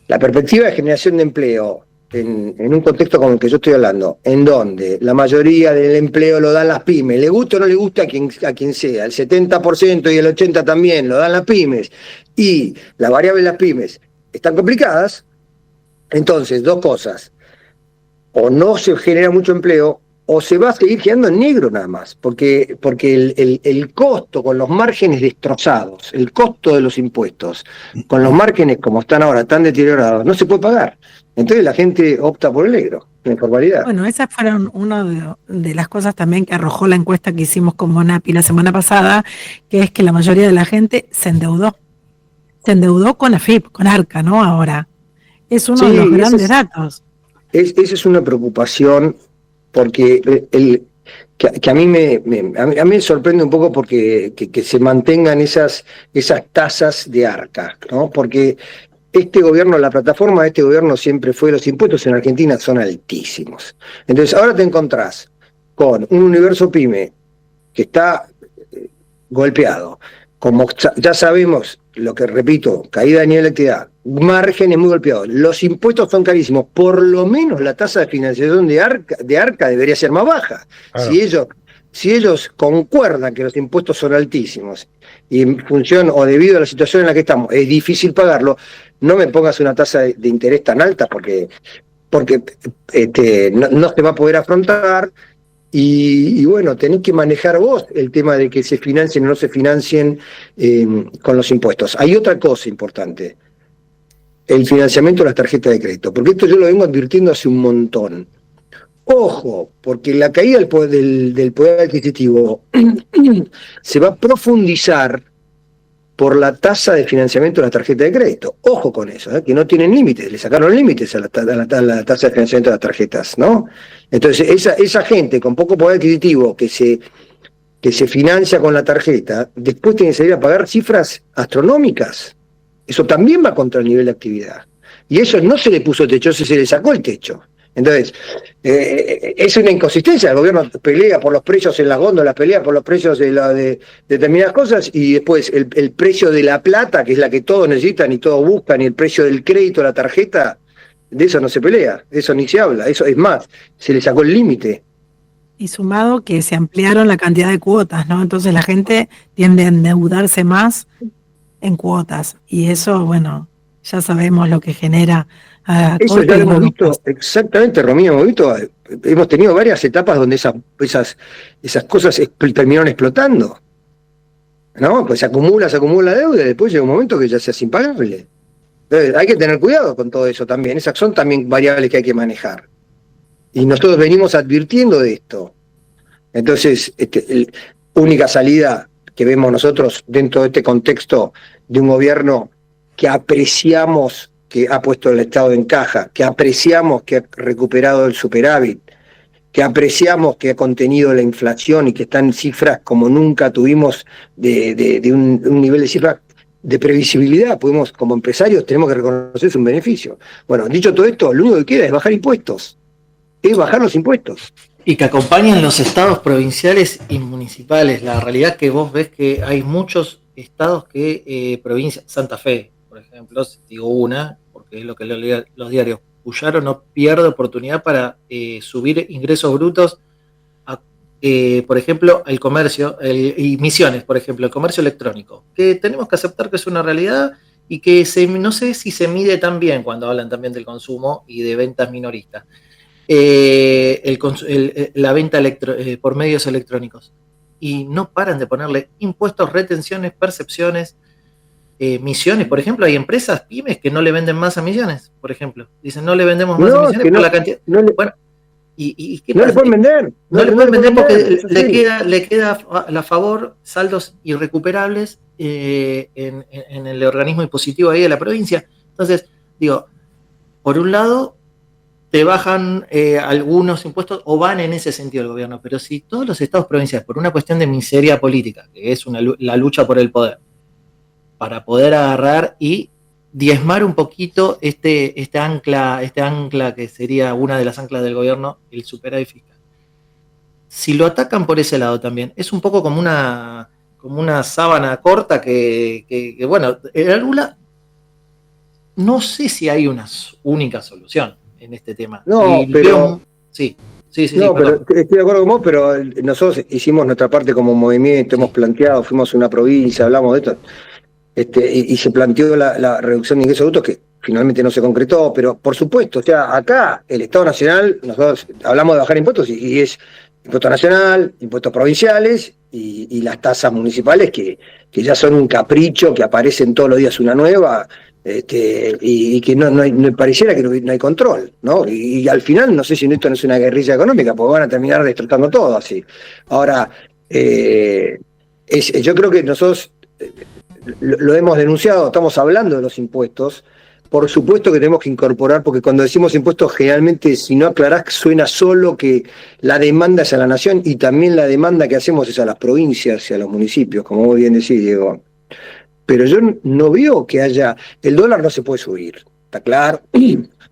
la perspectiva de generación de empleo en un contexto como el que yo estoy hablando, en donde la mayoría del empleo lo dan las pymes, le gusta o no le gusta a quien sea, el 70% y el 80% también lo dan las pymes, y la variable de las pymes están complicadas. Entonces, dos cosas: o no se genera mucho empleo, o se va a seguir quedando en negro nada más, porque el costo con los márgenes destrozados, el costo de los impuestos, con los márgenes como están ahora, tan deteriorados, no se puede pagar. Entonces la gente opta por el negro, la informalidad. Bueno, esas fueron una de las cosas también que arrojó la encuesta que hicimos con Monapi la semana pasada, que es que la mayoría de la gente se endeudó con AFIP, con Arca, ¿no? Ahora es uno de los grandes datos. Esa es una preocupación, porque que a mí me sorprende un poco porque que se mantengan esas tasas de Arca, ¿no? Porque este gobierno, la plataforma de este gobierno siempre fue: los impuestos en Argentina son altísimos. Entonces ahora te encontrás con un universo pyme que está golpeado, como ya sabemos, lo que repito, caída de nivel de actividad, márgenes muy golpeados, los impuestos son carísimos, por lo menos la tasa de financiación de Arca debería ser más baja. Claro. Si ellos concuerdan que los impuestos son altísimos y en función o debido a la situación en la que estamos es difícil pagarlo, no me pongas una tasa de interés tan alta porque no se va a poder afrontar. Y bueno, tenés que manejar vos el tema de que se financien o no se financien con los impuestos. Hay otra cosa importante: el financiamiento de las tarjetas de crédito, porque esto yo lo vengo advirtiendo hace un montón. Ojo, porque la caída del poder adquisitivo se va a profundizar por la tasa de financiamiento de las tarjetas de crédito. Ojo con eso, que no tienen límites, le sacaron límites a la tasa de financiamiento de las tarjetas, ¿no? Entonces, esa gente con poco poder adquisitivo que se financia con la tarjeta, después tiene que salir a pagar cifras astronómicas. Eso también va contra el nivel de actividad. Y eso no se le puso techo, se le sacó el techo. Entonces, es una inconsistencia. El gobierno pelea por los precios en las góndolas, pelea por los precios de determinadas cosas, y después el precio de la plata, que es la que todos necesitan y todos buscan, y el precio del crédito, la tarjeta, de eso no se pelea, de eso ni se habla. Eso es más, se le sacó el límite. Y sumado que se ampliaron la cantidad de cuotas, ¿no? Entonces la gente tiende a endeudarse más en cuotas, y eso, bueno, ya sabemos lo que genera. Eso ya lo hemos visto, exactamente, Romina, hemos tenido varias etapas donde esas cosas terminaron explotando, ¿no? Pues se acumula deuda y después llega un momento que ya sea impagable. Entonces, hay que tener cuidado con todo eso también. Esas son también variables que hay que manejar. Y nosotros venimos advirtiendo de esto. Entonces, única salida que vemos nosotros dentro de este contexto de un gobierno que apreciamos que ha puesto el Estado en caja, que apreciamos que ha recuperado el superávit, que apreciamos que ha contenido la inflación y que está en cifras como nunca tuvimos de un nivel de cifras de previsibilidad. Como empresarios tenemos que reconocer un beneficio. Bueno, dicho todo esto, lo único que queda es bajar impuestos, es bajar los impuestos. Y que acompañen los estados provinciales y municipales. La realidad que vos ves que hay muchos estados que, provincia, Santa Fe, por ejemplo, digo una, porque es lo que leo los diarios, Puyaro no pierde oportunidad para subir ingresos brutos por ejemplo, el comercio, y Misiones, por ejemplo, el comercio electrónico, que tenemos que aceptar que es una realidad y que no sé si se mide tan bien cuando hablan también del consumo y de ventas minoristas. La venta por medios electrónicos. Y no paran de ponerle impuestos, retenciones, percepciones, Misiones. Por ejemplo, hay empresas, pymes, que no le venden más a Misiones, por ejemplo. Dicen, no le vendemos más a Misiones por la cantidad. Bueno, ¿qué no pasa? le pueden vender. No le pueden vender porque le queda a favor saldos irrecuperables en el organismo impositivo ahí de la provincia. Entonces, digo, por un lado, te bajan algunos impuestos o van en ese sentido el gobierno, pero si todos los estados provinciales, por una cuestión de miseria política, que es la lucha por el poder, para poder agarrar y diezmar un poquito este ancla que sería una de las anclas del gobierno, el superávit fiscal. Si lo atacan por ese lado también, es un poco como una sábana corta que bueno, en algún lado, no sé si hay una única solución en este tema. No, pero... Sí, no, pero estoy de acuerdo con vos, pero nosotros hicimos nuestra parte como movimiento, hemos planteado, fuimos a una provincia, hablamos de esto, y se planteó la reducción de ingresos brutos, que finalmente no se concretó, pero por supuesto, o sea, acá el Estado Nacional, nosotros hablamos de bajar impuestos y es impuesto nacional, impuestos provinciales y las tasas municipales que ya son un capricho, que aparecen todos los días una nueva, y que no pareciera que no hay control, ¿no? Y al final, no sé si esto no es una guerrilla económica, porque van a terminar destrozando todo así. Ahora, yo creo que nosotros lo hemos denunciado, estamos hablando de los impuestos. Por supuesto que tenemos que incorporar, porque cuando decimos impuestos, generalmente, si no aclarás, suena solo que la demanda es a la nación y también la demanda que hacemos es a las provincias y a los municipios, como vos bien decís, Diego. Pero yo no veo que haya... El dólar no se puede subir, está claro.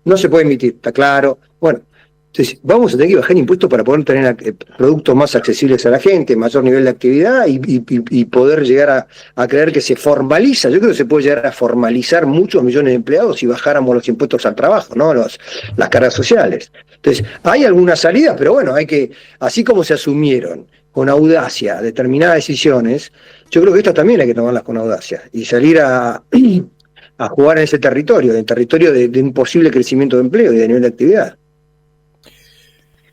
No se puede emitir, está claro. Bueno, entonces vamos a tener que bajar impuestos para poder tener productos más accesibles a la gente, mayor nivel de actividad y poder llegar a creer que se formaliza. Yo creo que se puede llegar a formalizar muchos millones de empleados si bajáramos los impuestos al trabajo, ¿no? Las cargas sociales. Entonces, hay algunas salidas, pero bueno, hay que, así como se asumieron con audacia determinadas decisiones, yo creo que estas también hay que tomarlas con audacia y salir a jugar en ese territorio, en territorio de un posible crecimiento de empleo y de nivel de actividad.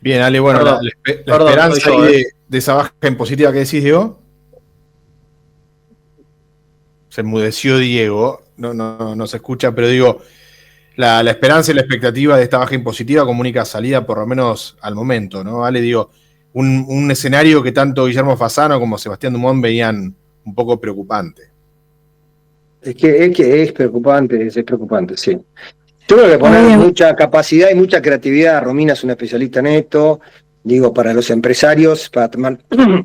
Bien, Ale, bueno, la esperanza ahí de esa baja impositiva que decís, Diego. Se enmudeció Diego, no se escucha, pero digo, la esperanza y la expectativa de esta baja impositiva como única salida, por lo menos al momento, ¿no? Ale, digo, un escenario que tanto Guillermo Fasano como Sebastián Dumont veían un poco preocupante. Es que es preocupante, sí. Yo creo que poner mucha capacidad y mucha creatividad. Romina es una especialista en esto, digo, para los empresarios, para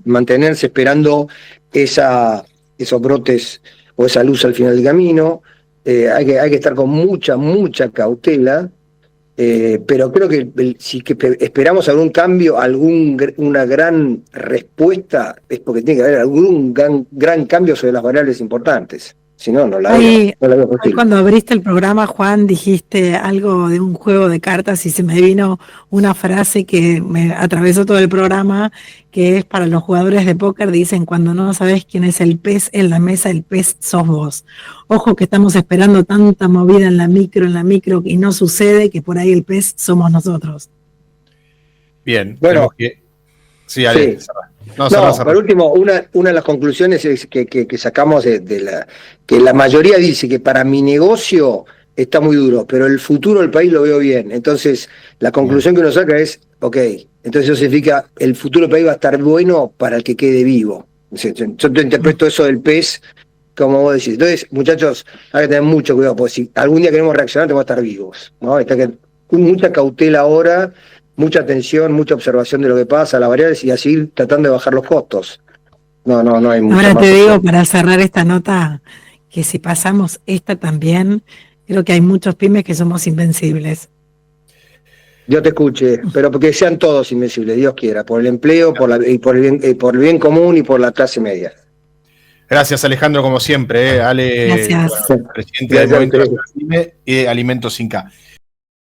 mantenerse esperando esos brotes o esa luz al final del camino. Hay que estar con mucha cautela, pero creo que si esperamos algún cambio, una gran respuesta, es porque tiene que haber algún gran cambio sobre las variables importantes. Si no, no la veo posible. Cuando abriste el programa, Juan, dijiste algo de un juego de cartas y se me vino una frase que me atravesó todo el programa, que es para los jugadores de póker, dicen, cuando no sabes quién es el pez en la mesa, el pez sos vos. Ojo que estamos esperando tanta movida en la micro, y no sucede, que por ahí el pez somos nosotros. Bien, bueno. Sí, Ale, sí. Por último, una de las conclusiones es que sacamos que la mayoría dice que para mi negocio está muy duro, pero el futuro del país lo veo bien. Entonces, la conclusión que uno saca es, ok, entonces eso significa el futuro del país va a estar bueno para el que quede vivo. Yo te interpreto eso del pez, como vos decís. Entonces, muchachos, hay que tener mucho cuidado, porque si algún día queremos reaccionar, tenemos que estar vivos, ¿no? Está que con mucha cautela ahora, mucha atención, mucha observación de lo que pasa, las variables, y así tratando de bajar los costos. No hay mucho. Ahora te digo, para cerrar esta nota, que si pasamos esta también, creo que hay muchos pymes que somos invencibles. Yo te escuché, pero porque sean todos invencibles, Dios quiera, por el empleo, por el bien común y por la clase media. Gracias, Alejandro, como siempre, Ale, Gracias. Presidente del Movimiento Nacional y de Alimentos Sin K.